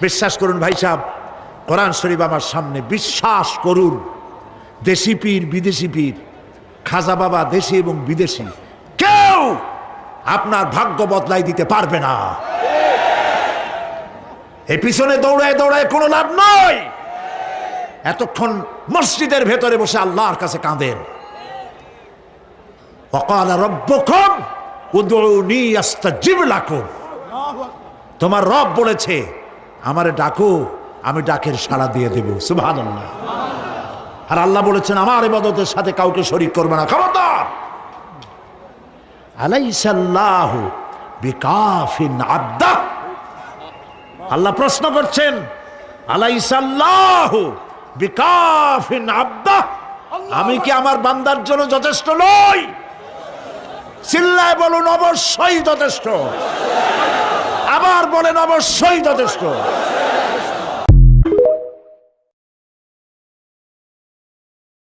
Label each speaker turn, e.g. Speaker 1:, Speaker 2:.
Speaker 1: বিশ্বাস করুন ভাই সাহেব, কোরআন শরীফ আমার সামনে, বিশ্বাস করুন, দেশি পীর বিদেশি পীর, খাজা বাবা দেশি এবং বিদেশি, কেউ আপনার ভাগ্য বদলাই দিতে পারবে না। এই পিছনে দৌড়ায় দৌড়ায় কোনো লাভ নয়। এতক্ষণ মসজিদের ভেতরে বসে আল্লাহর কাছে কাঁদেন। ওয়াকালা রাব্বুকুম উদউনি আস্তাজিব লাকুম। তোমার রব বলেছে আমারে ডাকো, আমি ডাকের সাড়া দিয়ে দেব। সুবহানাল্লাহ। আর আল্লাহ বলেছেন আমার ইবাদতের সাথে কাউকে শরীক করবে না। খবরদার। আলাইসাল্লাহু বিকাফিন আবদা। আল্লাহ প্রশ্ন করছেন, আলাইসাল্লাহু বিকাফিন আবদা, আমি কি আমার বান্দার জন্য যথেষ্ট নই? চিল্লায় বলুন অবশ্যই যথেষ্ট। আবার বলেন অবশ্যই যথেষ্ট।